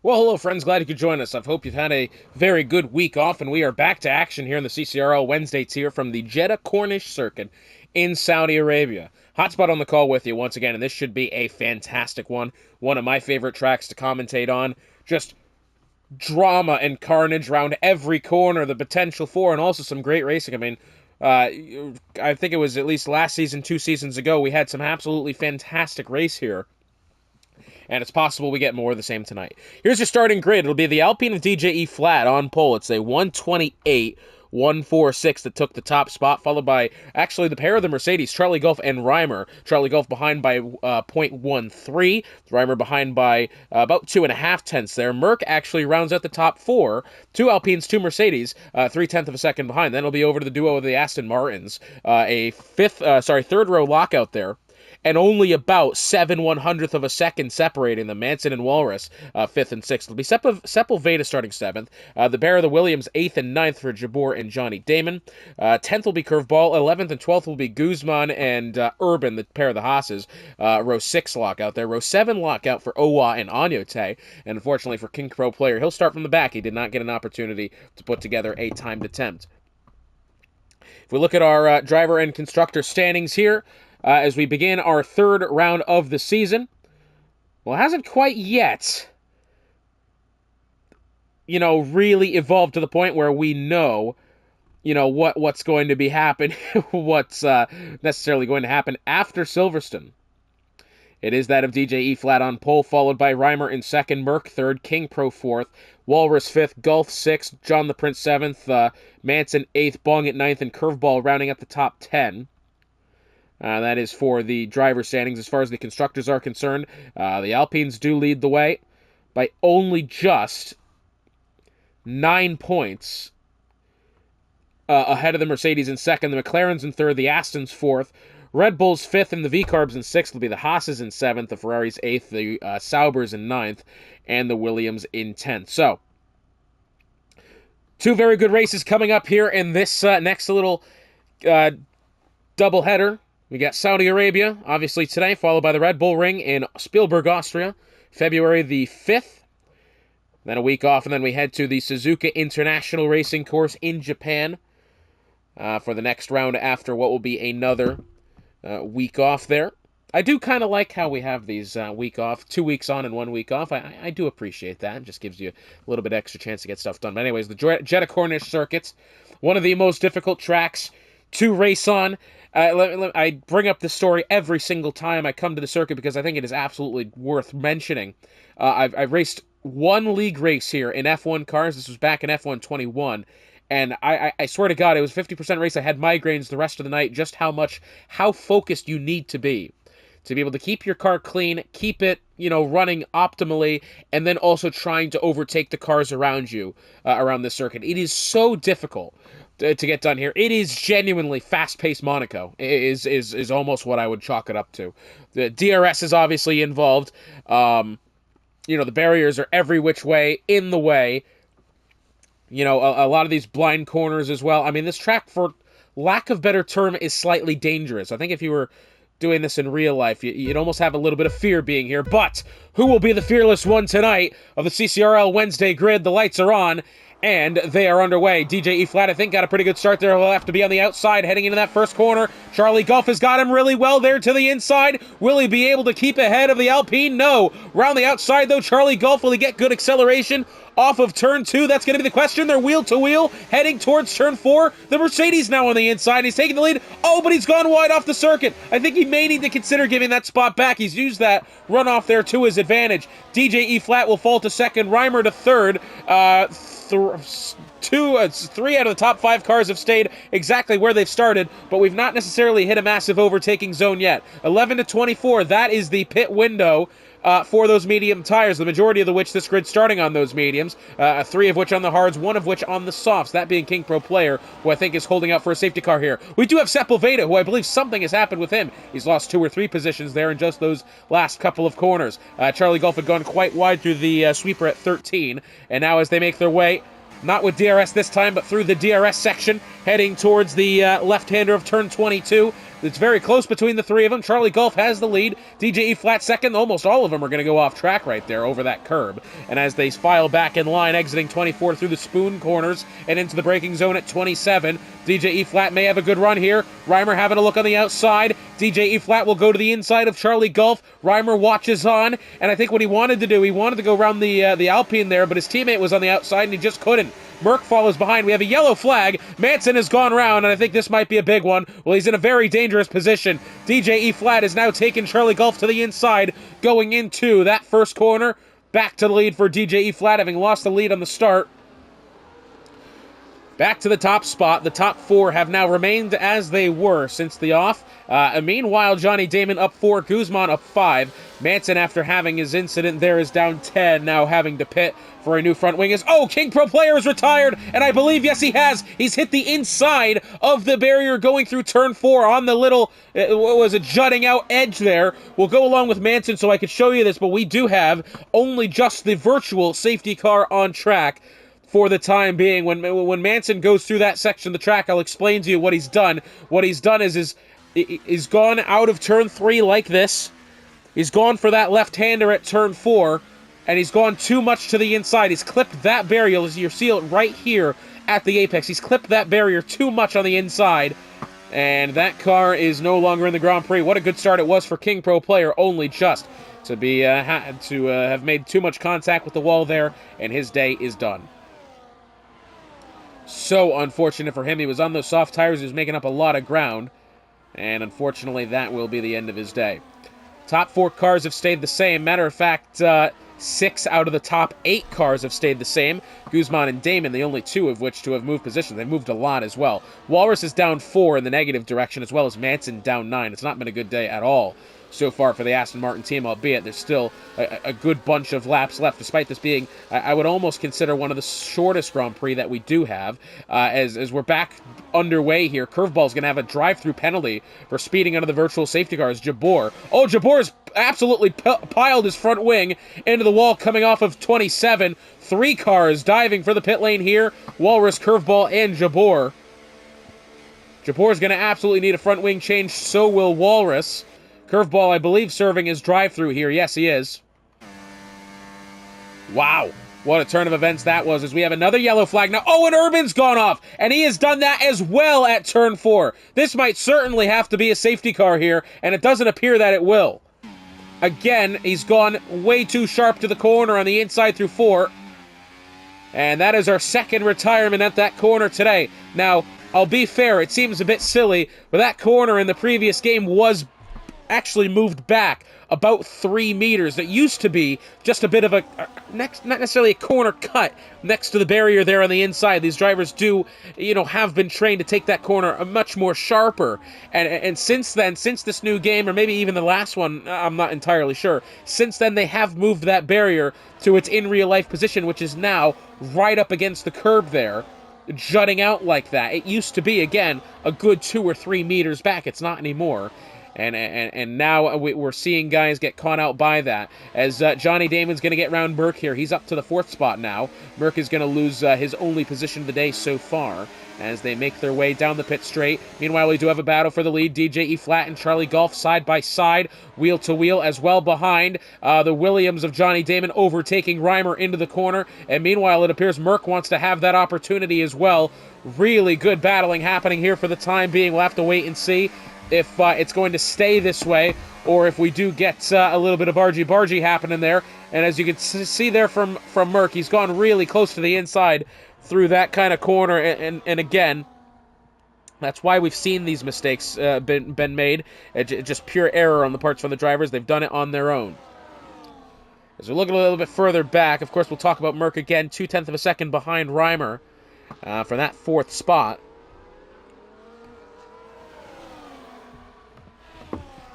Well, hello, friends. Glad you could join us. I hope you've had a very good week off, and we are back to action here in the CCRL Wednesday tier from the Jeddah Corniche Circuit in Saudi Arabia. Hotspot on the call with you once again, and this should be a fantastic one. One of my favorite tracks to commentate on. Just drama and carnage around every corner, the potential for, and also some great racing. I mean, I think it was at least last season, 2 seasons ago, we had some absolutely fantastic race here. And it's possible we get more of the same tonight. Here's your starting grid. It'll be the Alpine of DJE Flat on pole. It's a 128, 146 that took the top spot, followed by, actually, the pair of the Mercedes, Charlie Golf and Reimer. Charlie Golf behind by .13. Reimer behind by about 2.5 tenths there. Merck actually rounds out the top four. 2 Alpines, 2 Mercedes, 3/10 of a second behind. Then it'll be over to the duo of the Aston Martins. A third row lockout there. And only about 7/100th of a second separating them. Manson and Walrus, 5th and 6th. It'll be Sepulveda starting 7th. The pair of the Williams, 8th and 9th for Jabor and Johnny Damon. 10th will be Curveball. 11th and 12th will be Guzman and Urban, the pair of the Haas's. Row 6 lockout there. Row 7 lockout for Owa and Anyote. And unfortunately for King Pro player, he'll start from the back. He did not get an opportunity to put together a timed attempt. If we look at our driver and constructor standings here, as we begin our third round of the season. Well, it hasn't quite yet, really evolved to the point where we know, what's going to be happening, what's necessarily going to happen after Silverstone. It is that of DJE Flat on pole, followed by Reimer in second, Merck third, King Pro fourth, Walrus fifth, Gulf sixth, John the Prince seventh, Manson eighth, Bong at ninth, and Curveball rounding up the top 10. That is for the driver standings. As far as the constructors are concerned, the Alpines do lead the way by only just 9 points ahead of the Mercedes in second, the McLarens in third, the Astons fourth, Red Bulls fifth, and the V-Carbs in sixth will be the Haas's in seventh, the Ferraris eighth, the Saubers in ninth, and the Williams in 10th. So, 2 very good races coming up here in this next little doubleheader. We got Saudi Arabia, obviously today, followed by the Red Bull Ring in Spielberg, Austria, February the 5th. Then a week off, and then we head to the Suzuka International Racing Course in Japan for the next round after what will be another week off there. I do kind of like how we have these week off, 2 weeks on and 1 week off. I do appreciate that. It just gives you a little bit extra chance to get stuff done. But anyways, the Jeddah Corniche Circuits, one of the most difficult tracks to race on. I bring up this story every single time I come to the circuit because I think it is absolutely worth mentioning. I've raced one league race here in F1 cars. This was back in F1 21. And I swear to God, it was a 50% race. I had migraines the rest of the night. Just how focused you need to be able to keep your car clean, keep it, running optimally, and then also trying to overtake the cars around you, around this circuit. It is so difficult to get done here. It is genuinely fast-paced Monaco, is almost what I would chalk it up to. The DRS is obviously involved. The barriers are every which way, in the way. A lot of these blind corners as well. I mean, this track, for lack of better term, is slightly dangerous. I think if you were doing this in real life, you'd almost have a little bit of fear being here. But who will be the fearless one tonight of the CCRL Wednesday grid? The lights are on, and they are underway. DJE Flat, I think, got a pretty good start there. He'll have to be on the outside heading into that first corner. Charlie Golf has got him really well there to the inside. Will he be able to keep ahead of the Alpine? No. Round the outside, though, Charlie Golf, will he get good acceleration off of turn 2? That's going to be the question. They're wheel to wheel, heading towards turn 4. The Mercedes now on the inside. He's taking the lead. Oh, but he's gone wide off the circuit. I think he may need to consider giving that spot back. He's used that runoff there to his advantage. DJE Flat will fall to second. Reimer to third. 3 out of the top 5 cars have stayed exactly where they've started, but we've not necessarily hit a massive overtaking zone yet. 11 to 24, that is the pit window for those medium tires, the majority of which this grid starting on those mediums, 3 of which on the hards, 1 of which on the softs, that being King Pro player, who I think is holding out for a safety car here. We do have Sepulveda, who I believe something has happened with him. He's lost 2 or 3 positions there in just those last couple of corners. Charlie Golf had gone quite wide through the sweeper at 13, and now as they make their way, not with DRS this time, but through the DRS section, heading towards the left-hander of turn 22, It's very close between the three of them. Charlie Golf has the lead. DJE Flat second. Almost all of them are going to go off track right there over that curb. And as they file back in line, exiting 24 through the spoon corners and into the braking zone at 27, DJE Flat may have a good run here. Reimer having a look on the outside. DJE Flat will go to the inside of Charlie Golf. Reimer watches on, and I think what he wanted to do, he wanted to go around the Alpine there, but his teammate was on the outside and he just couldn't. Merck follows behind. We have a yellow flag. Manson has gone round, and I think this might be a big one. Well, he's in a very dangerous position. DJE Flat has now taken Charlie Golf to the inside, going into that first corner. Back to the lead for DJE Flat, having lost the lead on the start. Back to the top spot. The top four have now remained as they were since the off. Meanwhile, Johnny Damon up 4, Guzman up 5. Manson, after having his incident there, is down 10, now having to pit for a new front wing. King Pro player is retired, and I believe, yes, he has. He's hit the inside of the barrier going through turn 4 on the little, jutting out edge there. We'll go along with Manson so I could show you this, but we do have only just the virtual safety car on track for the time being. When Manson goes through that section of the track, I'll explain to you what he's done. What he's done is he's gone out of turn 3 like this. He's gone for that left-hander at turn 4, and he's gone too much to the inside. He's clipped that barrier. You see it right here at the apex. He's clipped that barrier too much on the inside, and that car is no longer in the Grand Prix. What a good start it was for King Pro player, only just to be have made too much contact with the wall there, and his day is done. So unfortunate for him. He was on those soft tires. He was making up a lot of ground, and unfortunately that will be the end of his day. Top 4 cars have stayed the same. Matter of fact, 6 out of the top 8 cars have stayed the same. Guzman and Damon, the only 2 of which to have moved positions. They've moved a lot as well. Walrus is down 4 in the negative direction, as well as Manson down 9. It's not been a good day at all so far for the Aston Martin team, albeit there's still a good bunch of laps left, despite this being, I would almost consider, one of the shortest Grand Prix that we do have. As we're back underway here, Curveball's going to have a drive-through penalty for speeding under the virtual safety cars. Jabor's absolutely piled his front wing into the wall coming off of 27. 3 cars diving for the pit lane here. Walrus, Curveball, and Jabor. Jabor's going to absolutely need a front wing change, so will Walrus. Curveball, I believe, serving as drive-through here. Yes, he is. Wow. What a turn of events that was, as we have another yellow flag now. And Urban's gone off, and he has done that as well at turn 4. This might certainly have to be a safety car here, and it doesn't appear that it will. Again, he's gone way too sharp to the corner on the inside through 4. And that is our second retirement at that corner today. Now, I'll be fair, it seems a bit silly, but that corner in the previous game was actually moved back about 3 meters. It used to be just a bit of a, not necessarily a corner cut next to the barrier there on the inside. These drivers do, have been trained to take that corner much more sharper. And since then, since this new game, or maybe even the last one, I'm not entirely sure, since then they have moved that barrier to its in real life position, which is now right up against the curb there, jutting out like that. It used to be, again, a good 2 or 3 meters back. It's not anymore. And now we're seeing guys get caught out by that. As Johnny Damon's going to get round Merck here. He's up to the 4th spot now. Merck is going to lose his only position of the day so far as they make their way down the pit straight. Meanwhile, we do have a battle for the lead. DJE Flat and Charlie Golf side by side, wheel to wheel, as well behind. The Williams of Johnny Damon overtaking Reimer into the corner. And meanwhile, it appears Merck wants to have that opportunity as well. Really good battling happening here for the time being. We'll have to wait and see if it's going to stay this way, or if we do get a little bit of argy-bargy happening there. And as you can see there from Merck, he's gone really close to the inside through that kind of corner, and again, that's why we've seen these mistakes been made. Just pure error on the parts from the drivers. They've done it on their own. As we look a little bit further back, of course, we'll talk about Merck again, 0.2 of a second behind Reimer for that 4th spot.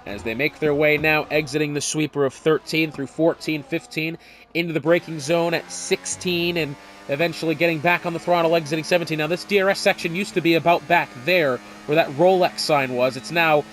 As they make their way now, exiting the sweeper of 13 through 14, 15, into the braking zone at 16, and eventually getting back on the throttle, exiting 17. Now, this DRS section used to be about back there, where that Rolex sign was. It's now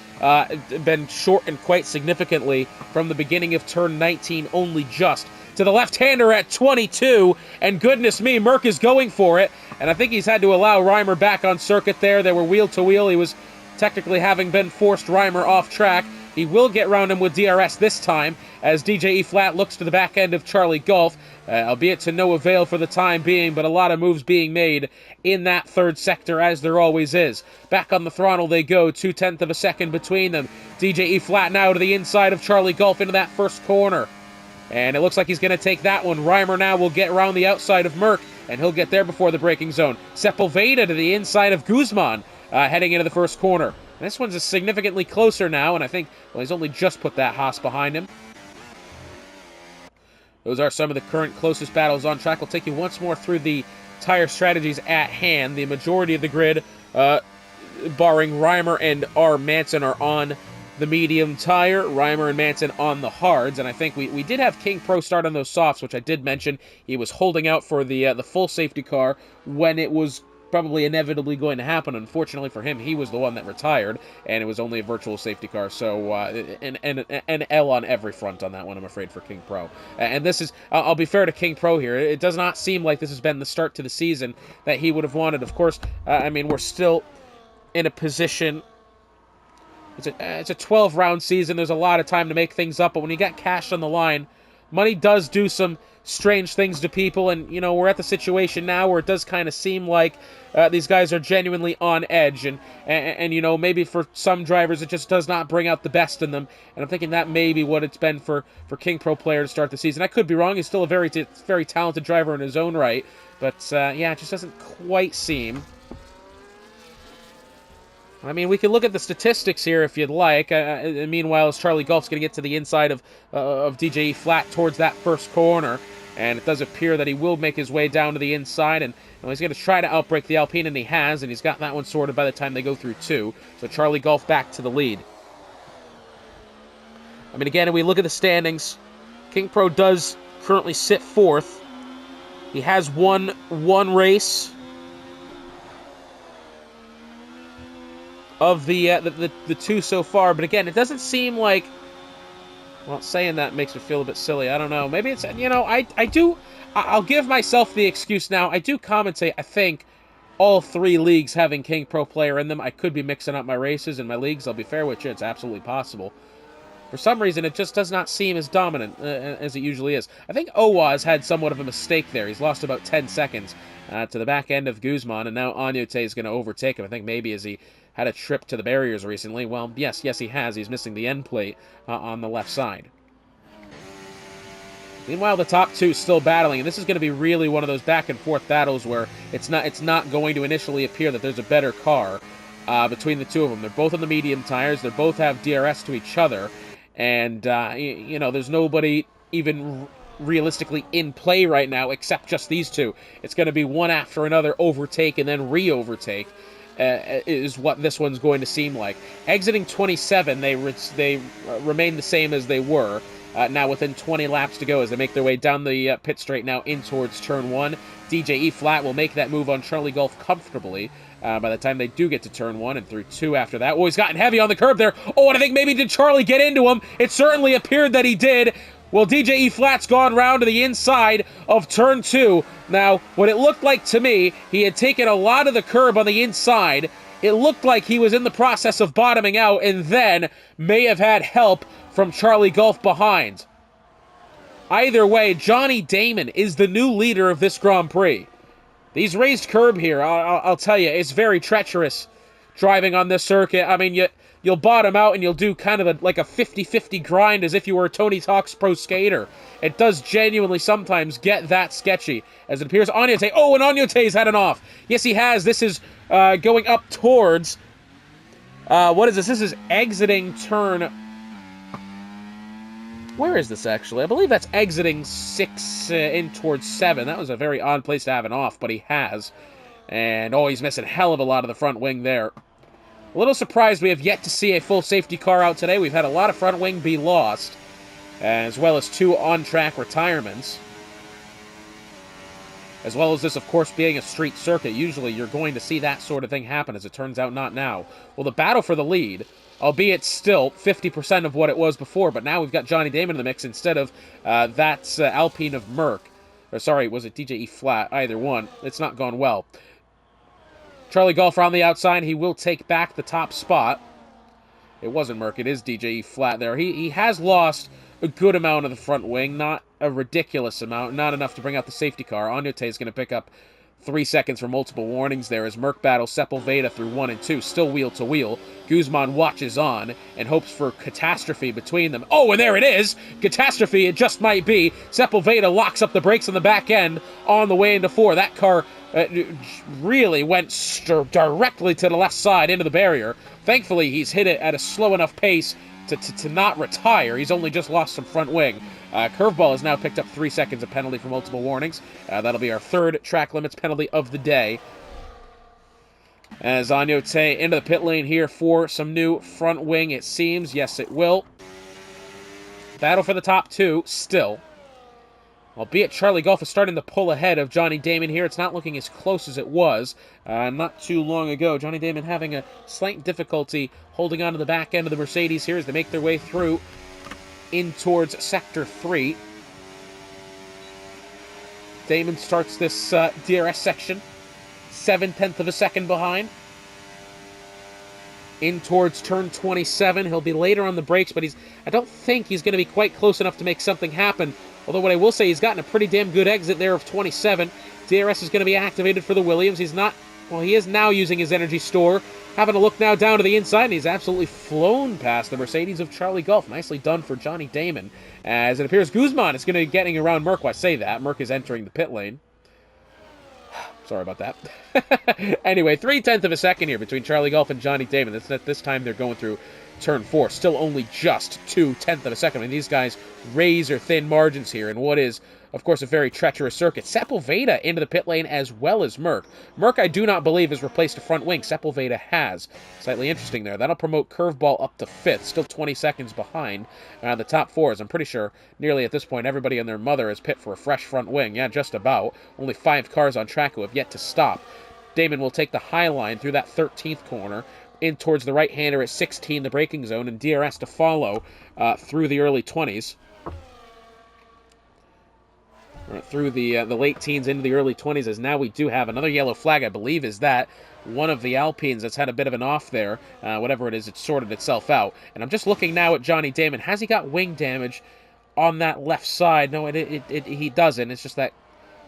been shortened quite significantly from the beginning of turn 19, only just to the left-hander at 22, and goodness me, Merck is going for it, and I think he's had to allow Reimer back on circuit there. They were wheel-to-wheel. He was technically having been forced Reimer off track. He will get round him with DRS this time, as DJE Flat looks to the back end of Charlie Golf, albeit to no avail for the time being, but a lot of moves being made in that third sector, as there always is. Back on the throttle they go, 0.2 of a second between them. DJE Flat now to the inside of Charlie Golf into that first corner. And it looks like he's going to take that one. Reimer now will get around the outside of Merck, and he'll get there before the braking zone. Sepulveda to the inside of Guzman, heading into the first corner. This one's significantly closer now, and I think, well, he's only just put that Haas behind him. Those are some of the current closest battles on track. We'll take you once more through the tire strategies at hand. The majority of the grid, barring Reimer and R. Manson, are on the medium tire. Reimer and Manson on the hards, and I think we did have King Pro start on those softs, which I did mention. He was holding out for the full safety car when it was probably inevitably going to happen. Unfortunately for him, he was the one that retired, and it was only a virtual safety car, so an L on every front on that one, I'm afraid, for King Pro. And this is, I'll be fair to King Pro here, it does not seem like this has been the start to the season that he would have wanted. Of course, I mean, we're still in a position, it's a 12-round season, there's a lot of time to make things up, but when you got cash on the line, money does do some strange things to people, and, you know, we're at the situation now where it does kind of seem like these guys are genuinely on edge, and you know, maybe for some drivers it just does not bring out the best in them, and I'm thinking that may be what it's been for King Pro player to start the season. I could be wrong, he's still a very talented driver in his own right, but yeah, it just doesn't quite seem. I mean, we can look at the statistics here if you'd like. Meanwhile, as Charlie Golf's going to get to the inside of DJE Flat towards that first corner, and it does appear that he will make his way down to the inside, and he's going to try to outbrake the Alpine, and he has, and he's got that one sorted by the time they go through 2. So Charlie Golf back to the lead. I mean, again, if we look at the standings, King Pro does currently sit 4th. He has won one race of the 2 so far, but again, it doesn't seem like, well, saying that makes me feel a bit silly. I don't know. Maybe it's, you know, I'll give myself the excuse now. I do commentate, I think, all 3 leagues having King Pro player in them. I could be mixing up my races and my leagues. I'll be fair with you. It's absolutely possible. For some reason, it just does not seem as dominant as it usually is. I think Owaz had somewhat of a mistake there. He's lost about 10 seconds to the back end of Guzman, and now Agnote is going to overtake him. I think maybe as he had a trip to the barriers recently. Well, yes, he has. He's missing the end plate on the left side. Meanwhile, the top 2 still battling, and this is going to be really one of those back-and-forth battles where it's not going to initially appear that there's a better car between the 2 of them. They're both on the medium tires. They both have DRS to each other, and, you know, there's nobody even realistically in play right now except just these 2. It's going to be one after another, overtake and then re-overtake. Is what this one's going to seem like. Exiting 27, they remain the same as they were. Now within 20 laps to go as they make their way down the pit straight now in towards turn 1. DJE Flat will make that move on Charlie Golf comfortably by the time they do get to turn 1 and through 2 after that. Oh, he's gotten heavy on the curb there. Oh, and I think maybe did Charlie get into him? It certainly appeared that he did. Well, DJE Flat's gone round to the inside of turn 2. Now, what it looked like to me, he had taken a lot of the curb on the inside. It looked like he was in the process of bottoming out and then may have had help from Charlie Golf behind. Either way, Johnny Damon is the new leader of this Grand Prix. These raised curb here, I'll tell you, it's very treacherous driving on this circuit. I mean, you'll bottom out and you'll do kind of like a 50-50 grind as if you were a Tony Hawk's pro skater. It does genuinely sometimes get that sketchy, as it appears. Agnote, oh, and Agnote's had an off. Yes, he has. This is going up towards, what is this? This is exiting turn, where is this actually? I believe that's exiting 6 in towards 7. That was a very odd place to have an off, but he has. And, oh, he's missing a hell of a lot of the front wing there. A little surprised we have yet to see a full safety car out today. We've had a lot of front wing be lost, as well as 2 on-track retirements. As well as this, of course, being a street circuit. Usually you're going to see that sort of thing happen, as it turns out not now. Well, the battle for the lead, albeit still 50% of what it was before, but now we've got Johnny Damon in the mix instead of that Alpine of Merck. Or sorry, was it DJE Flat? Either one. It's not gone well. Charlie Golf around the outside. He will take back the top spot. It wasn't Merck. It is DJE Flat there. He has lost a good amount of the front wing. Not a ridiculous amount. Not enough to bring out the safety car. Agnete is going to pick up 3 seconds for multiple warnings there as Merck battles Sepulveda through 1 and 2. Still wheel to wheel. Guzman watches on and hopes for catastrophe between them. Oh, and there it is! Catastrophe, it just might be. Sepulveda locks up the brakes on the back end on the way into 4. That car really went directly to the left side into the barrier. Thankfully, he's hit it at a slow enough pace to not retire. He's only just lost some front wing. Curveball has now picked up 3 seconds of penalty for multiple warnings. That'll be our 3rd track limits penalty of the day. As Agnete into the pit lane here for some new front wing, it seems. Yes, it will. Battle for the top 2 still. Albeit Charlie Golf is starting to pull ahead of Johnny Damon here. It's not looking as close as it was not too long ago. Johnny Damon having a slight difficulty holding on to the back end of the Mercedes here as they make their way through in towards Sector 3. Damon starts this DRS section 7/10 of a second behind. In towards turn 27. He'll be later on the brakes, but I don't think he's going to be quite close enough to make something happen. Although what I will say, he's gotten a pretty damn good exit there of 27. DRS is going to be activated for the Williams. He is now using his energy store. Having a look now down to the inside, and he's absolutely flown past the Mercedes of Charlie Golf. Nicely done for Johnny Damon. As it appears Guzman is going to be getting around Merck. Well, I say that. Merck is entering the pit lane. Sorry about that. Anyway, 3/10 of a second here between Charlie Golf and Johnny Damon. This time they're going through turn 4. Still only just 2/10 of a second. I mean, these guys razor-thin margins here in what is, of course, a very treacherous circuit. Sepulveda into the pit lane as well as Merck. Merck, I do not believe, has replaced a front wing. Sepulveda has. Slightly interesting there. That'll promote Curveball up to 5th. Still 20 seconds behind the top 4s. I'm pretty sure nearly at this point everybody and their mother is pit for a fresh front wing. Yeah, just about. Only 5 cars on track who have yet to stop. Damon will take the high line through that 13th corner in towards the right-hander at 16, the braking zone, and DRS to follow through the early 20s. Through the late teens into the early 20s, as now we do have another yellow flag, I believe, is that one of the Alpines that's had a bit of an off there. Whatever it is, it's sorted itself out. And I'm just looking now at Johnny Damon. Has he got wing damage on that left side? No, he doesn't. It's just that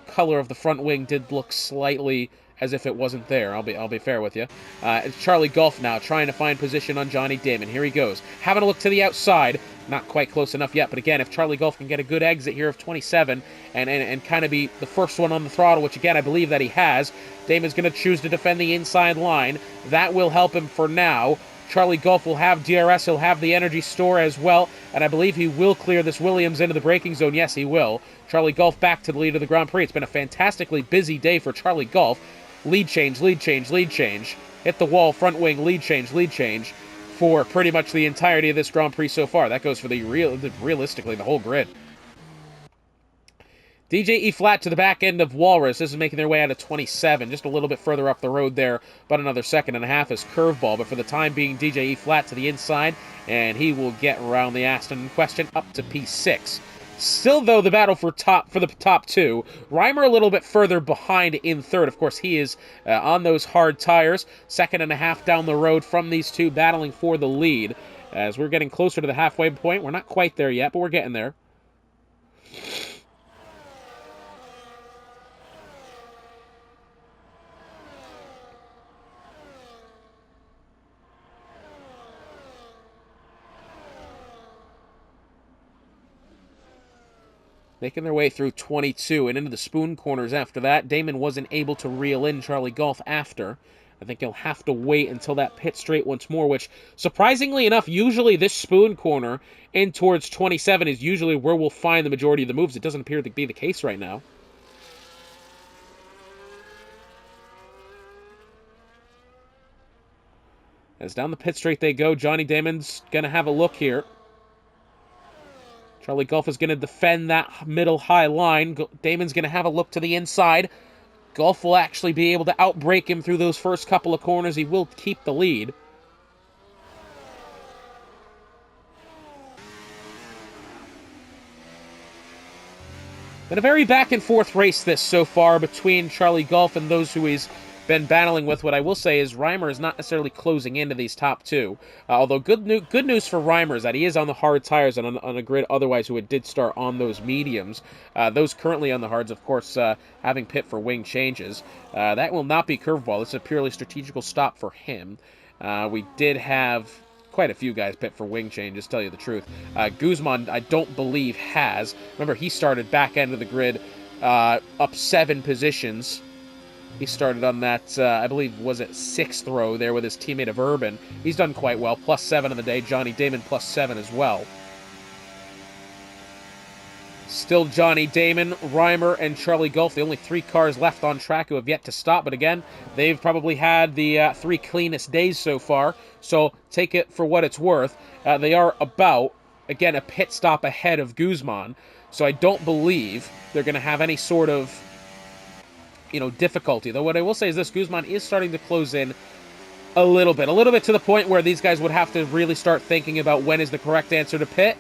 color of the front wing did look slightly as if it wasn't there. I'll be fair with you. It's Charlie Golf now trying to find position on Johnny Damon. Here he goes. Having a look to the outside. Not quite close enough yet, but again, if Charlie Golf can get a good exit here of 27 and kind of be the first one on the throttle, which again, I believe that he has, Damon's going to choose to defend the inside line. That will help him for now. Charlie Golf will have DRS. He'll have the energy store as well, and I believe he will clear this Williams into the braking zone. Yes, he will. Charlie Golf back to the lead of the Grand Prix. It's been a fantastically busy day for Charlie Golf. Lead change, lead change, lead change. Hit the wall, front wing, lead change for pretty much the entirety of this Grand Prix so far. That goes for realistically the whole grid. DJE Flat to the back end of Walrus. This is making their way out of 27, just a little bit further up the road there, about another second and a half is Curveball, but for the time being, DJE Flat to the inside, and he will get around the Aston in question up to P6. Still, though, the battle for the top 2. Reimer a little bit further behind in 3rd. Of course, he is on those hard tires. 2.5 seconds down the road from these two battling for the lead. As we're getting closer to the halfway point. We're not quite there yet, but we're getting there. Making their way through 22 and into the spoon corners after that. Damon wasn't able to reel in Charlie Golf after. I think he'll have to wait until that pit straight once more, which, surprisingly enough, usually this spoon corner in towards 27 is usually where we'll find the majority of the moves. It doesn't appear to be the case right now. As down the pit straight they go, Johnny Damon's going to have a look here. Charlie Golf is going to defend that middle high line. Damon's going to have a look to the inside. Golf will actually be able to outbrake him through those first couple of corners. He will keep the lead. Been a very back-and-forth race this so far between Charlie Golf and those who he's been battling with. What I will say is Reimer is not necessarily closing into these top two. Although good news for Reimer is that he is on the hard tires and on a grid otherwise who did start on those mediums. Those currently on the hards, of course, having pit for wing changes. That will not be curveball. It's a purely strategical stop for him. We did have quite a few guys pit for wing changes, tell you the truth. Guzman, I don't believe, has. Remember, he started back end of the grid up 7 positions. He started on that, I believe, was it 6th row there with his teammate of Urban. He's done quite well, +7 on the day. Johnny Damon +7 as well. Still Johnny Damon, Reimer, and Charlie Gulf, the only 3 cars left on track who have yet to stop. But again, they've probably had the 3 cleanest days so far, so take it for what it's worth. They are about, again, a pit stop ahead of Guzman, so I don't believe they're going to have any sort of difficulty. Though what I will say is this, Guzman is starting to close in a little bit to the point where these guys would have to really start thinking about when is the correct answer to pit.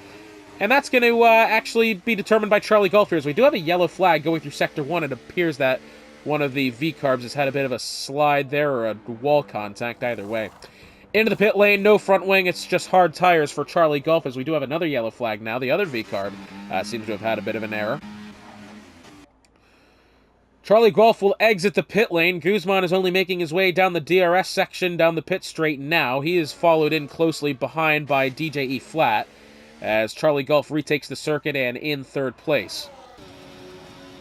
And that's going to actually be determined by Charlie Gulf here, as we do have a yellow flag going through Sector 1. It appears that one of the V-carbs has had a bit of a slide there, or a wall contact, either way. Into the pit lane, no front wing, it's just hard tires for Charlie Gulf, as we do have another yellow flag now. The other V-carb seems to have had a bit of an error. Charlie Gulf will exit the pit lane. Guzman is only making his way down the DRS section, down the pit straight now. He is followed in closely behind by DJE Flat, as Charlie Gulf retakes the circuit and in 3rd place.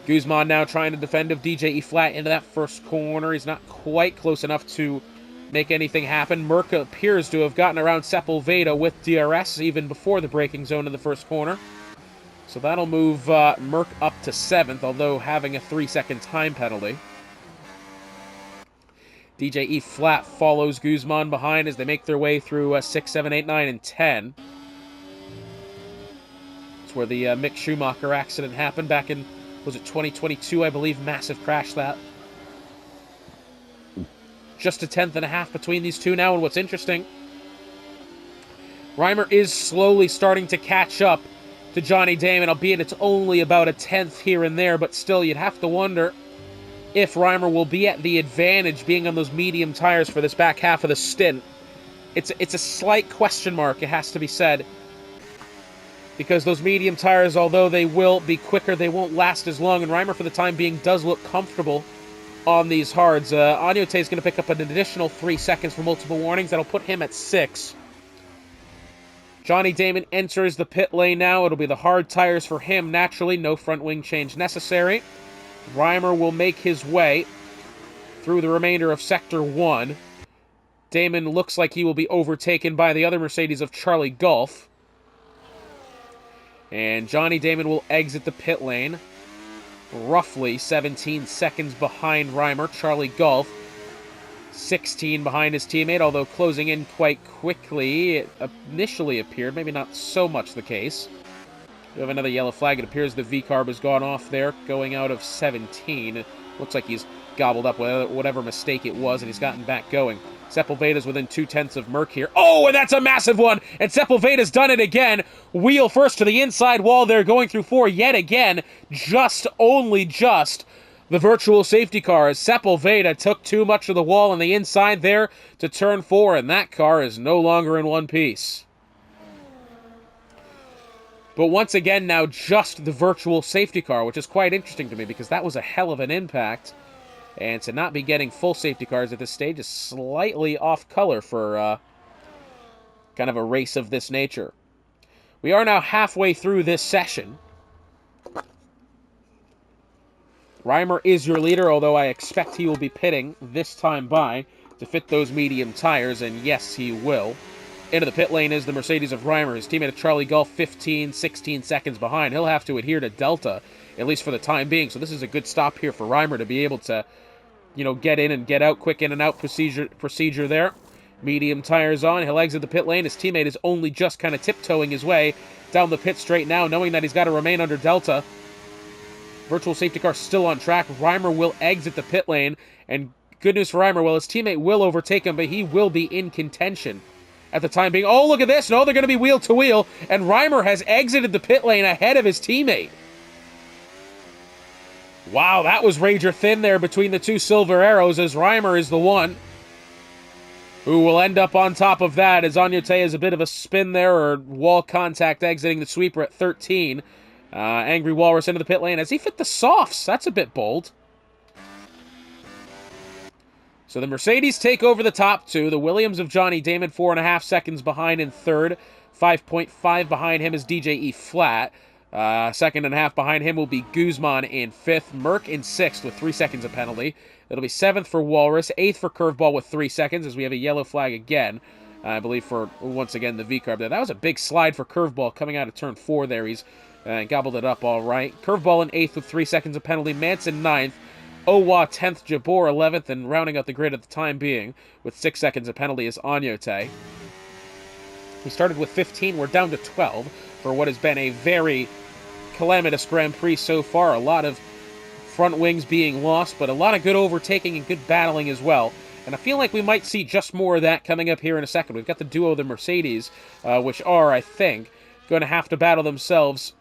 Guzman now trying to defend of DJE Flat into that first corner. He's not quite close enough to make anything happen. Merck appears to have gotten around Sepulveda with DRS even before the braking zone in the first corner. So that'll move Merck up to 7th, although having a 3-second time penalty. DJE Flat follows Guzman behind as they make their way through 6, 7, 8, 9, and 10. It's where the Mick Schumacher accident happened back in, was it 2022, I believe? Massive crash that. Just a 10th between these two now, and what's interesting, Reimer is slowly starting to catch up to Johnny Damon, albeit it's only about a 10th here and there, but still you'd have to wonder if Reimer will be at the advantage being on those medium tires for this back half of the stint. It's a slight question mark, it has to be said, because those medium tires, although they will be quicker, they won't last as long, and Reimer for the time being does look comfortable on these hards. Agnote is going to pick up an additional 3 seconds for multiple warnings. That'll put him at 6. Johnny Damon enters the pit lane now. It'll be the hard tires for him, naturally. No front wing change necessary. Reimer will make his way through the remainder of Sector 1. Damon looks like he will be overtaken by the other Mercedes of Charlie Gulf. And Johnny Damon will exit the pit lane, roughly 17 seconds behind Reimer. Charlie Gulf 16 behind his teammate, although closing in quite quickly. It initially appeared, maybe not so much the case. We have another yellow flag. It appears the V-carb has gone off there, going out of 17. It looks like he's gobbled up whatever mistake it was, and he's gotten back going. Sepulveda's within 2/10 of Merck here. Oh, and that's a massive one! And Sepulveda's done it again. Wheel first to the inside wall there, going through 4 yet again. Only just the virtual safety car, as Sepulveda took too much of the wall on the inside there to turn 4, and that car is no longer in one piece. But once again now, just the virtual safety car, which is quite interesting to me because that was a hell of an impact. And to not be getting full safety cars at this stage is slightly off color for kind of a race of this nature. We are now halfway through this session. Reimer is your leader, although I expect he will be pitting this time by to fit those medium tires, and yes, he will. Into the pit lane is the Mercedes of Reimer. His teammate of Charlie Gulf 15, 16 seconds behind. He'll have to adhere to Delta, at least for the time being, so this is a good stop here for Reimer to be able to, get in and get out, quick in and out procedure there. Medium tires on, he'll exit the pit lane. His teammate is only just kind of tiptoeing his way down the pit straight now, knowing that he's got to remain under Delta. Virtual safety car still on track. Reimer will exit the pit lane, and good news for Reimer, well, his teammate will overtake him, but he will be in contention at the time being. Oh, look at this. No, they're going to be wheel to wheel, and Reimer has exited the pit lane ahead of his teammate. Wow, that was Rager thin there between the two silver arrows, as Reimer is the one who will end up on top of that, as Agnote has a bit of a spin there, or wall contact exiting the sweeper at 13. Angry Walrus into the pit lane as he fit the softs. That's a bit bold. So the Mercedes take over the top two. The Williams of Johnny Damon 4.5 seconds behind in third. 5.5 behind him is DJE Flat. Second and a half behind him will be Guzman in fifth. Merck in sixth with 3 seconds of penalty. It'll be seventh for Walrus. Eighth for Curveball with 3 seconds, as we have a yellow flag again. I believe for, once again, the V-carb there. That was a big slide for Curveball coming out of turn 4 there. He's gobbled it up all right. Curveball in 8th with 3 seconds of penalty. Manson 9th. Owa 10th. Jabor 11th. And rounding out the grid at the time being with 6 seconds of penalty is Agnote. He started with 15. We're down to 12 for what has been a very calamitous Grand Prix so far. A lot of front wings being lost, but a lot of good overtaking and good battling as well. And I feel like we might see just more of that coming up here in a second. We've got the duo of the Mercedes, which are, I think, going to have to battle themselves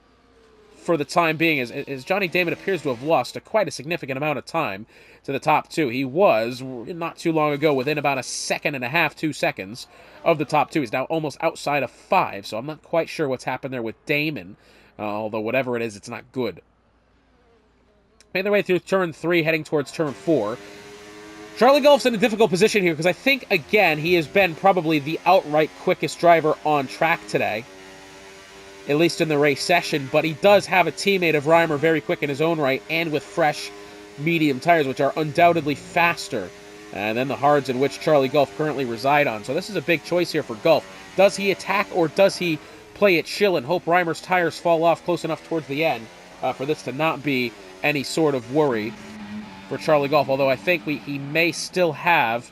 for the time being, as Johnny Damon appears to have lost quite a significant amount of time to the top two. He was, not too long ago, within about a second and a half, 2 seconds of the top two. He's now almost outside of 5, so I'm not quite sure what's happened there with Damon, although whatever it is, it's not good. Made their way through turn 3, heading towards turn 4. Charlie Golf's in a difficult position here, because I think, again, he has been probably the outright quickest driver on track today, at least in the race session, but he does have a teammate of Reimer very quick in his own right, and with fresh medium tires, which are undoubtedly faster than the hards in which Charlie Golf currently reside on. So this is a big choice here for Golf. Does he attack, or does he play it chill and hope Reimer's tires fall off close enough towards the end for this to not be any sort of worry for Charlie Golf? Although I think he may still have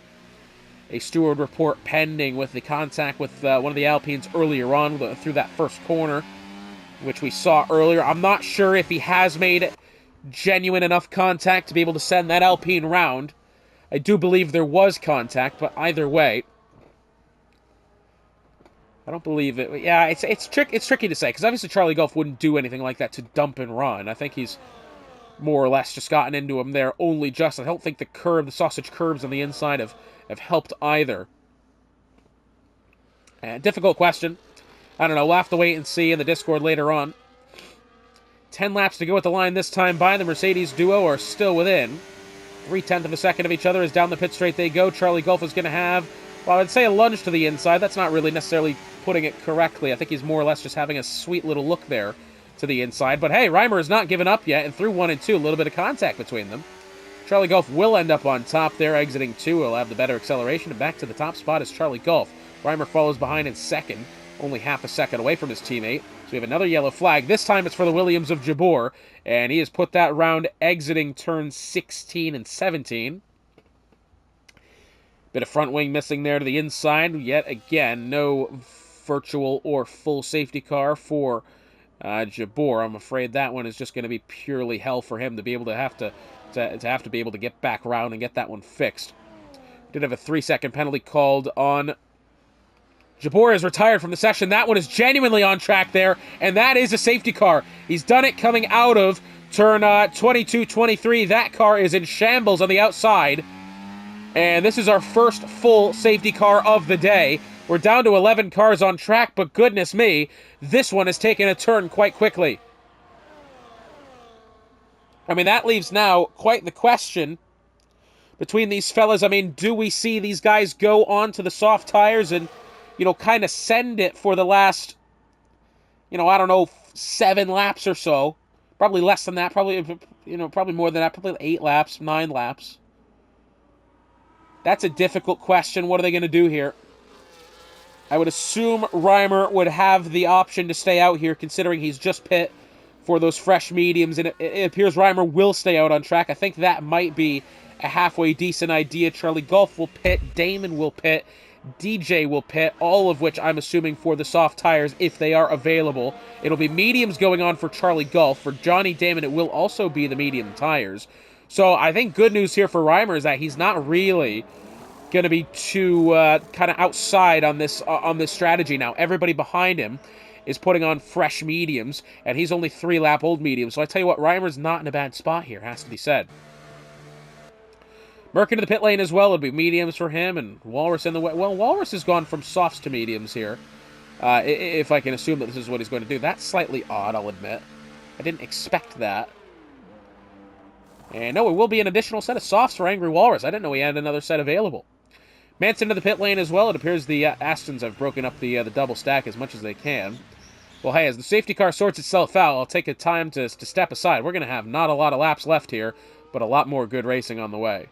a steward report pending with the contact with one of the Alpines earlier on through that first corner, which we saw earlier. I'm not sure if he has made genuine enough contact to be able to send that Alpine round. I do believe there was contact, but either way, I don't believe it. Yeah, it's tricky to say, because obviously Charlie Golf wouldn't do anything like that to dump and run. I think he's more or less just gotten into him there only just. I don't think the sausage curves on the inside have helped either. Difficult question. I don't know. We'll have to wait and see in the Discord later on. 10 laps to go at the line this time by. The Mercedes duo are still within 0.3 of a second of each other as down the pit straight they go. Charlie Golf is going to have, well, I'd say a lunge to the inside. That's not really necessarily putting it correctly. I think he's more or less just having a sweet little look there to the inside. But hey, Reimer has not given up yet, and through 1 and 2, a little bit of contact between them. Charlie Golf will end up on top there, exiting 2. He'll have the better acceleration, and back to the top spot is Charlie Golf. Reimer follows behind in second, only half a second away from his teammate. So we have another yellow flag. This time it's for the Williams of Jabor, and he has put that round exiting turns 16 and 17. Bit of front wing missing there to the inside. Yet again, no virtual or full safety car for Jabor. I'm afraid that one is just going to be purely hell for him to be able to have to be able to get back around and get that one fixed. Did have a 3-second penalty called on. Jabor is retired from the session. That one is genuinely on track there, and that is a safety car. He's done it coming out of turn 22, 23. That car is in shambles on the outside, and this is our first full safety car of the day. We're down to 11 cars on track, but goodness me, this one has taken a turn quite quickly. I mean, that leaves now quite the question between these fellas. I mean, do we see these guys go on to the soft tires and, kind of send it for the last, I don't know, 7 laps or so? Probably less than that. Probably more than that. Probably 8 laps, 9 laps. That's a difficult question. What are they going to do here? I would assume Reimer would have the option to stay out here, considering he's just pit for those fresh mediums, and it appears Reimer will stay out on track. I think that might be a halfway decent idea. Charlie Golf will pit, Damon will pit, DJ will pit, all of which I'm assuming for the soft tires if they are available. It'll be mediums going on for Charlie Golf. For Johnny Damon, it will also be the medium tires. So I think good news here for Reimer is that he's not really going to be too kind of outside on this strategy now. Everybody behind him is putting on fresh mediums, and he's only 3-lap-old mediums. So I tell you what, Reimer's not in a bad spot here, has to be said. Merc into the pit lane as well. It'll be mediums for him, and Walrus in the way. Well, Walrus has gone from softs to mediums here, if I can assume that this is what he's going to do. That's slightly odd, I'll admit. I didn't expect that. And no, it will be an additional set of softs for Angry Walrus. I didn't know he had another set available. Manson to the pit lane as well. It appears the Astons have broken up the double stack as much as they can. Well, hey, as the safety car sorts itself out, I'll take a time to step aside. We're going to have not a lot of laps left here, but a lot more good racing on the way.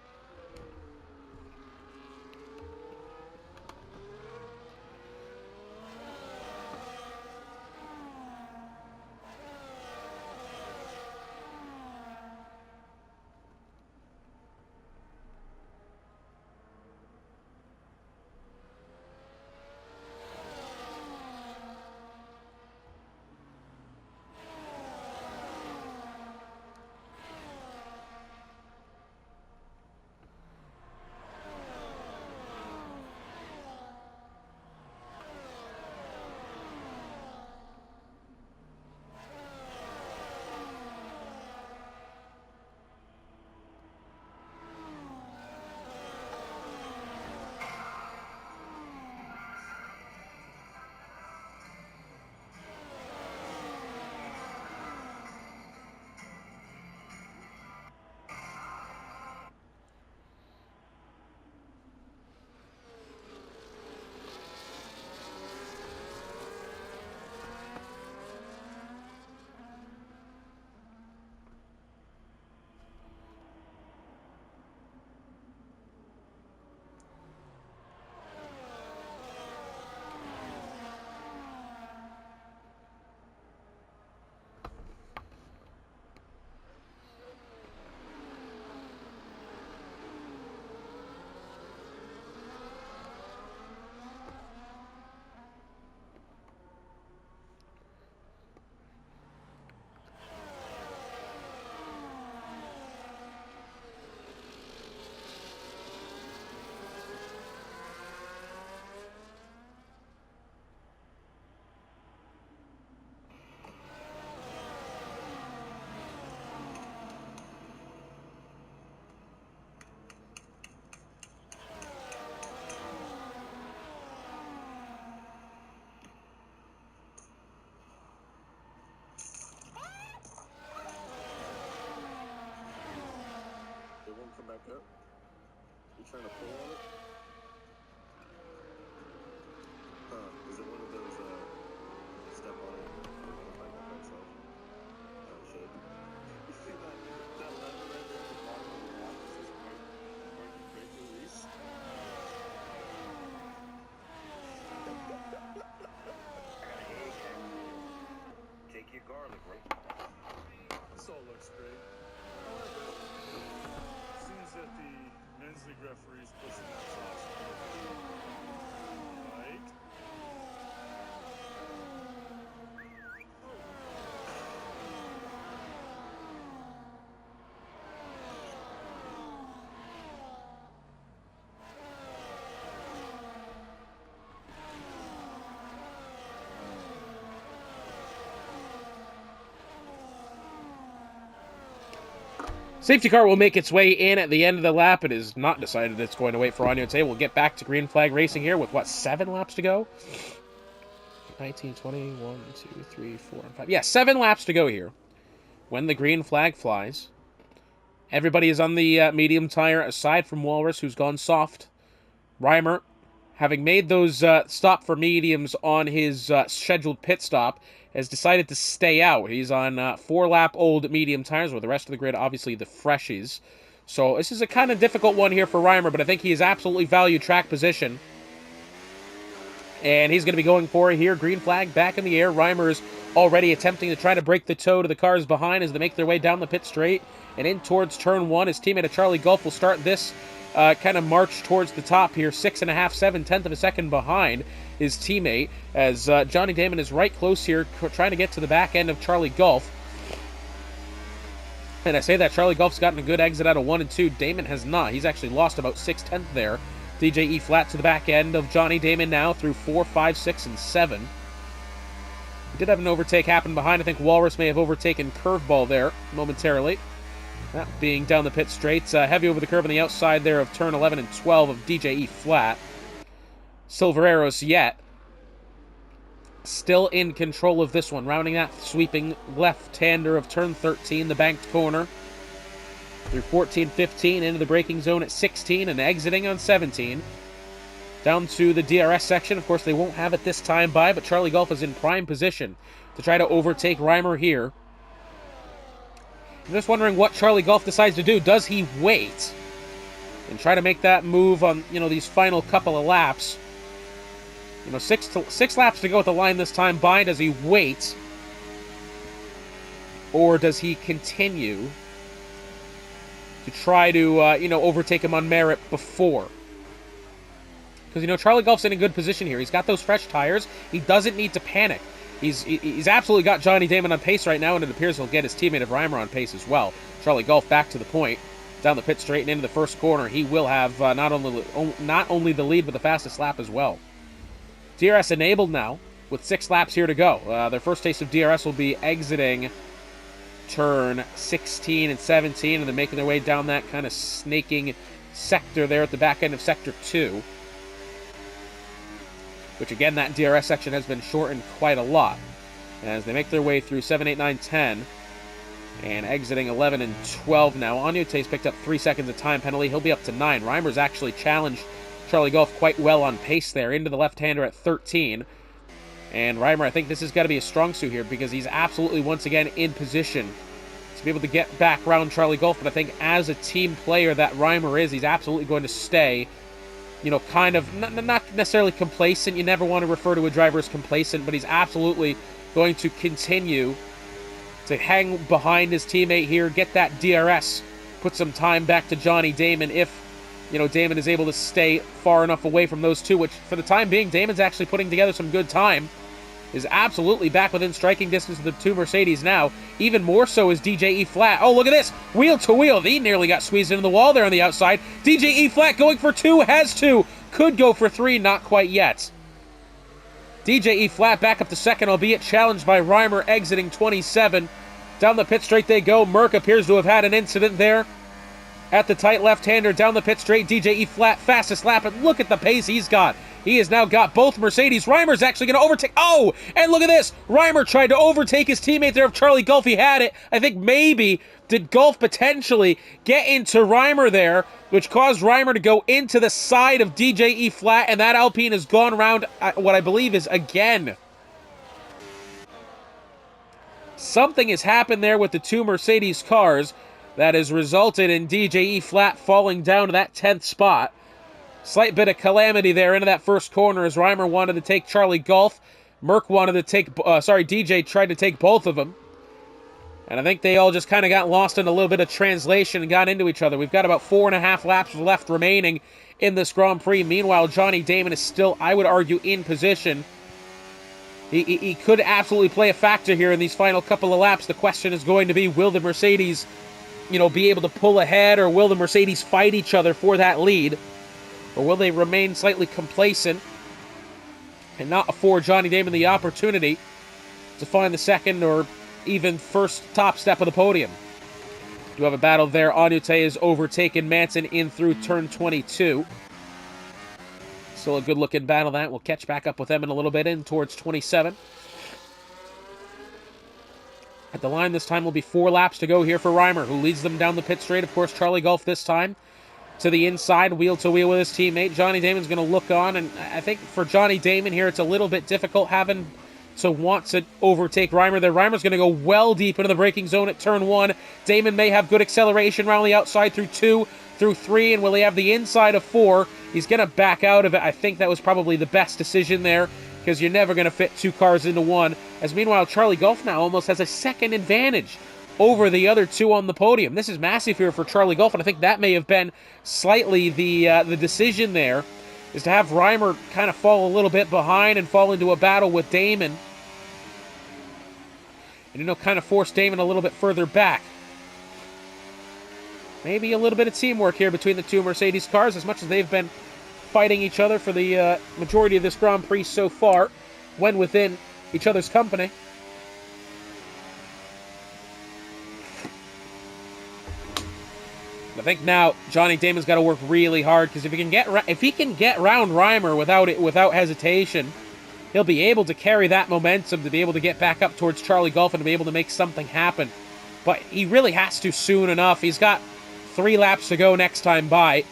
back up. You trying to pull on it? Is it one of those, step on it? Like that myself? Oh, shit. You see that lever right there at the bottom of the wall? This is parking brake release. Take your garlic, right? This all looks great. However, seems that the men's league referees pushing that sauce. Right? Safety car will make its way in at the end of the lap. It is not decided it's going to wait for Anya today. We'll get back to green flag racing here with, what, 7 laps to go? 19, 20, 1, 2, 3, 4, and 5. Yeah, 7 laps to go here when the green flag flies. Everybody is on the medium tire aside from Walrus, who's gone soft. Reimer, having made those stop for mediums on his scheduled pit stop, has decided to stay out. He's on 4-lap-old medium tires, where the rest of the grid, obviously, the freshies. So this is a kind of difficult one here for Reimer, but I think he has absolutely valued track position. And he's going to be going for it here. Green flag back in the air. Reimer is already attempting to try to break the toe to the cars behind as they make their way down the pit straight and in towards turn 1. His teammate Charlie Gulf will start this kind of march towards the top here, 6.5, 7/10 of a second behind his teammate, as Johnny Damon is right close here, trying to get to the back end of Charlie Gulf. And I say that Charlie Gulf's gotten a good exit out of 1 and 2. Damon has not. He's actually lost about 6/10 there. DJ E flat to the back end of Johnny Damon now through 4, 5, 6, and 7. Did have an overtake happen behind. I think Walrus may have overtaken Curveball there momentarily. That being down the pit straight. Heavy over the curve on the outside there of turn 11 and 12 of DJE flat. Silver Arrows yet. Still in control of this one. Rounding that sweeping left-hander of turn 13, the banked corner. Through 14, 15, into the braking zone at 16, and exiting on 17. Down to the DRS section. Of course, they won't have it this time by, but Charlie Golf is in prime position to try to overtake Reimer here. I'm just wondering what Charlie Golf decides to do. Does he wait and try to make that move on, these final couple of laps? 6 laps to go at the line this time by. Does he wait? Or does he continue to try to, overtake him on merit before? Because, Charlie Golf's in a good position here. He's got those fresh tires. He doesn't need to panic. He's absolutely got Johnny Damon on pace right now, and it appears he'll get his teammate of Reimer on pace as well. Charlie Golf back to the point. Down the pit straight and into the first corner. He will have not only the lead, but the fastest lap as well. DRS enabled now, with 6 laps here to go. Their first taste of DRS will be exiting turn 16 and 17, and then making their way down that kind of snaking sector there at the back end of Sector 2. Which, again, that DRS section has been shortened quite a lot. As they make their way through 7, 8, 9, 10, and exiting 11 and 12 now. Anyute's picked up 3 seconds of time penalty. He'll be up to 9. Reimer's actually challenged Charlie Golf quite well on pace there, into the left-hander at 13. And Reimer, I think this has got to be a strong suit here, because he's absolutely, once again, in position to be able to get back around Charlie Golf. But I think as a team player that Reimer is, he's absolutely going to stay, kind of, not necessarily complacent. You never want to refer to a driver as complacent, but he's absolutely going to continue to hang behind his teammate here, get that DRS, put some time back to Johnny Damon if, Damon is able to stay far enough away from those two, which, for the time being, Damon's actually putting together some good time. Is absolutely back within striking distance of the 2 Mercedes now. Even more so is DJE Flat. Oh, look at this. Wheel to wheel. He nearly got squeezed into the wall there on the outside. DJE Flat going for 2. Has 2. Could go for 3. Not quite yet. DJE Flat back up to second, albeit challenged by Reimer exiting 27. Down the pit straight they go. Merck appears to have had an incident there. At the tight left-hander, down the pit straight, DJE Flat, fastest lap, and look at the pace he's got. He has now got both Mercedes. Reimer's actually going to overtake. Oh, and look at this. Reimer tried to overtake his teammate there of Charlie Golf. He had it. I think maybe did Golf potentially get into Reimer there, which caused Reimer to go into the side of DJE Flat, and that Alpine has gone around what I believe is again. Something has happened there with the 2 Mercedes cars that has resulted in DJE Flat falling down to that 10th spot. Slight bit of calamity there into that first corner as Reimer wanted to take Charlie Golf. Merck wanted to take, DJ tried to take both of them. And I think they all just kind of got lost in a little bit of translation and got into each other. We've got about 4.5 laps left remaining in this Grand Prix. Meanwhile, Johnny Damon is still, I would argue, in position. He could absolutely play a factor here in these final couple of laps. The question is going to be, will the Mercedes, be able to pull ahead, or will the Mercedes fight each other for that lead? Or will they remain slightly complacent and not afford Johnny Damon the opportunity to find the second or even first top step of the podium? Do have a battle there. Anyute has overtaken Manson in through turn 22. Still a good-looking battle, that. We'll catch back up with them in a little bit, in towards 27. At the line this time will be 4 laps to go here for Reimer, who leads them down the pit straight. Of course, Charlie Golf this time to the inside, wheel to wheel with his teammate. Johnny Damon's going to look on, and I think for Johnny Damon here, it's a little bit difficult having to want to overtake Reimer there. Reimer's going to go well deep into the braking zone at turn 1. Damon may have good acceleration around the outside through 2, through 3, and will he have the inside of 4? He's going to back out of it. I think that was probably the best decision there, because you're never going to fit 2 cars into one. As meanwhile, Charlie Golf now almost has a second advantage over the other 2 on the podium. This is massive here for Charlie Golf, and I think that may have been slightly the decision there, is to have Reimer kind of fall a little bit behind and fall into a battle with Damon. And, kind of force Damon a little bit further back. Maybe a little bit of teamwork here between the 2 Mercedes cars, as much as they've been fighting each other for the majority of this Grand Prix so far, when within each other's company. I think now Johnny Damon's got to work really hard, because if he can get round Reimer without hesitation, he'll be able to carry that momentum to be able to get back up towards Charlie Golf and to be able to make something happen. But he really has to soon enough. He's got 3 laps to go next time by.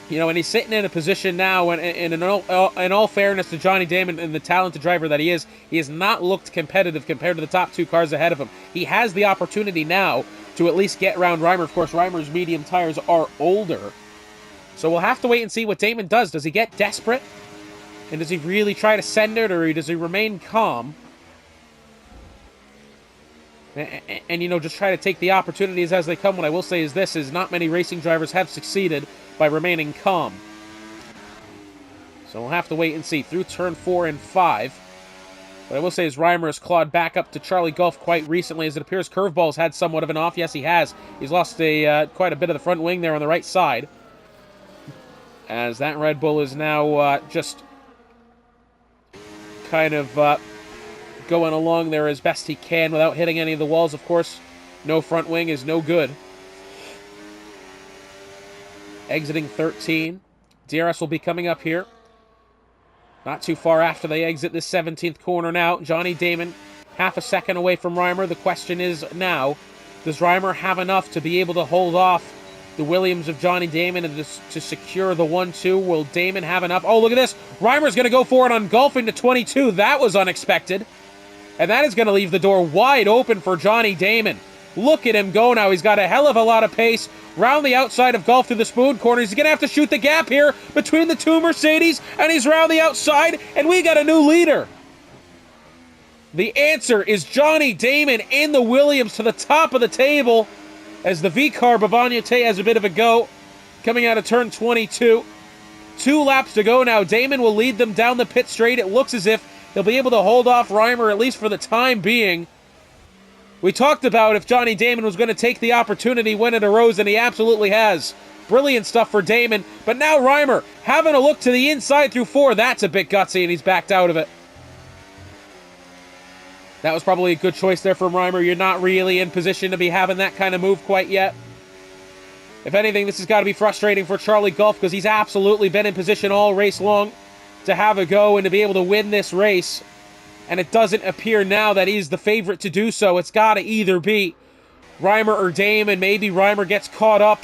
You know, and he's sitting in a position now, and in all fairness to Johnny Damon and the talented driver that he has not looked competitive compared to the top 2 cars ahead of him. He has the opportunity now to at least get around Reimer. Of course, Reimer's medium tires are older. So we'll have to wait and see what Damon does. Does he get desperate? And does he really try to send it, or does he remain calm? And you know, just try to take the opportunities as they come. What I will say is this, is not many racing drivers have succeeded by remaining calm. So we'll have to wait and see through turn 4 and 5. What I will say is Reimer has clawed back up to Charlie Golf quite recently, as it appears Curveball's had somewhat of an off. Yes, he has. He's lost quite a bit of the front wing there on the right side, as that Red Bull is now just kind of going along there as best he can without hitting any of the walls. Of course, no front wing is no good. Exiting 13. DRS will be coming up here. Not too far after they exit this 17th corner now. Johnny Damon, half a second away from Reimer. The question is now, does Reimer have enough to be able to hold off the Williams of Johnny Damon and to secure the 1-2? Will Damon have enough? Oh, look at this. Reimer's going to go for it on Golf into 22. That was unexpected. And that is going to leave the door wide open for Johnny Damon. Look at him go now. He's got a hell of a lot of pace. Round the outside of Golf through the spoon corners. He's going to have to shoot the gap here between the 2 Mercedes. And he's round the outside. And we got a new leader. The answer is Johnny Damon in the Williams to the top of the table, as the V-Car Bavagnote has a bit of a go coming out of turn 22. 2 laps to go now. Damon will lead them down the pit straight. It looks as if he'll be able to hold off Reimer, at least for the time being. We talked about if Johnny Damon was going to take the opportunity when it arose, and he absolutely has. Brilliant stuff for Damon. But now Reimer having a look to the inside through 4. That's a bit gutsy, and he's backed out of it. That was probably a good choice there from Reimer. You're not really in position to be having that kind of move quite yet. If anything, this has got to be frustrating for Charlie Golf, because he's absolutely been in position all race long to have a go and to be able to win this race. And it doesn't appear now that he's the favorite to do so. It's got to either be Reimer or Damon. Maybe Reimer gets caught up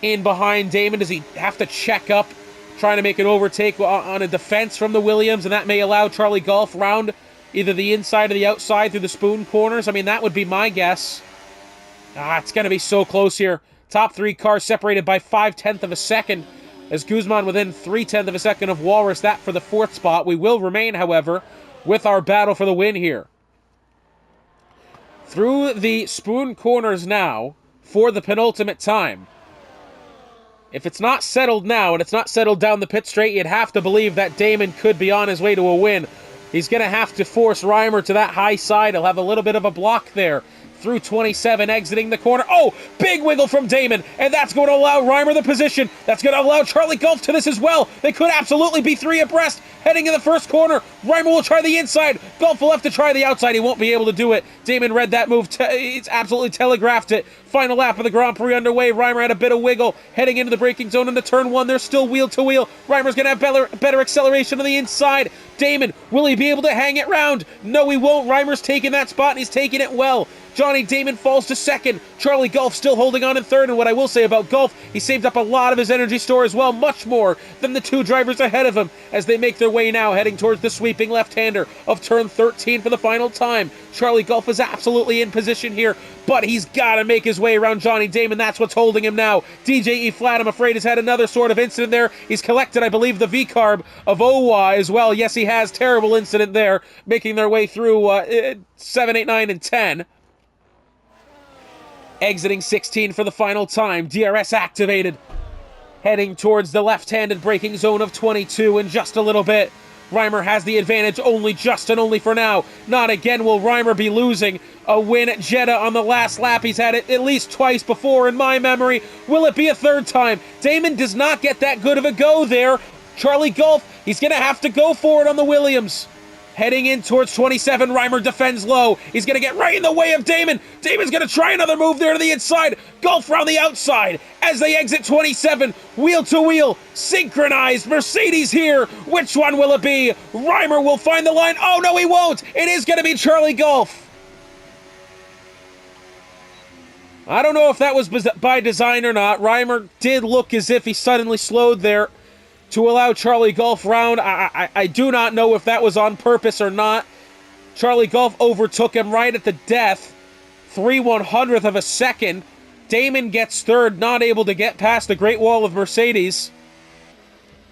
in behind Damon. Does he have to check up, trying to make an overtake on a defense from the Williams, and that may allow Charlie Golf round either the inside or the outside through the spoon corners? I mean, that would be my guess. It's going to be so close here. Top 3 cars separated by 0.5 of a second, as Guzman within 0.3 of a second of Walrus. That for the 4th spot. We will remain, however, with our battle for the win here. Through the spoon corners now for the penultimate time. If it's not settled now, and it's not settled down the pit straight, you'd have to believe that Damon could be on his way to a win. He's going to have to force Reimer to that high side. He'll have a little bit of a block there. Through 27, exiting the corner. Oh, big wiggle from Damon, and that's going to allow Reimer the position. That's going to allow Charlie Golf to this as well. They could absolutely be 3 abreast. Heading in the first corner, Reimer will try the inside. Golf will have to try the outside. He won't be able to do it. Damon read that move. It's absolutely telegraphed it. Final lap of the Grand Prix underway. Reimer had a bit of wiggle. Heading into the braking zone into turn 1. They're still wheel to wheel. Reimer's going to have better acceleration on the inside. Damon, will he be able to hang it round? No, he won't. Reimer's taking that spot, and he's taking it well. Johnny Damon falls to 2nd. Charlie Golf still holding on in 3rd. And what I will say about Golf, he saved up a lot of his energy store as well, much more than the 2 drivers ahead of him, as they make their way now heading towards the sweeping left-hander of turn 13 for the final time. Charlie Golf is absolutely in position here, but he's got to make his way around Johnny Damon. That's what's holding him now. DJ E. Flat, I'm afraid, has had another sort of incident there. He's collected, I believe, the V-Carb of Owa as well. Yes, he has. Terrible incident there, making their way through 7, 8, 9, and 10. Exiting 16 for the final time. DRS activated. Heading towards the left-handed braking zone of 22 in just a little bit. Reimer has the advantage only just and only for now. Not again will Reimer be losing a win at Jeddah on the last lap. He's had it at least twice before in my memory. Will it be a 3rd time? Damon does not get that good of a go there. Charlie Golf He's going to have to go for it on the Williams. Heading in towards 27, Reimer defends low. He's going to get right in the way of Damon. Damon's going to try another move there to the inside. Gulf round the outside as they exit 27. Wheel to wheel, synchronized. Mercedes here. Which one will it be? Reimer will find the line. Oh, no, he won't. It is going to be Charlie Gulf. I don't know if that was by design or not. Reimer did look as if he suddenly slowed there to allow Charlie Gulf round. I do not know if that was on purpose or not. Charlie Gulf overtook him right at the death. 3/100th of a second. Damon gets third, not able to get past the Great Wall of Mercedes.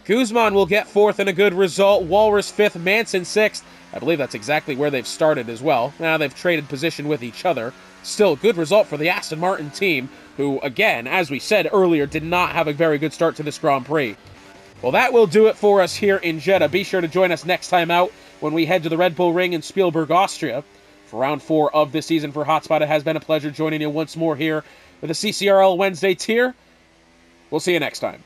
Guzman will get fourth in a good result. Walrus fifth, Manson sixth. I believe that's exactly where they've started as well. Now they've traded position with each other. Still, good result for the Aston Martin team, who, again, as we said earlier, did not have a very good start to this Grand Prix. Well, that will do it for us here in Jeddah. Be sure to join us next time out when we head to the Red Bull Ring in Spielberg, Austria. For round 4 of this season for Hotspot, it has been a pleasure joining you once more here with the CCRL Wednesday tier. We'll see you next time.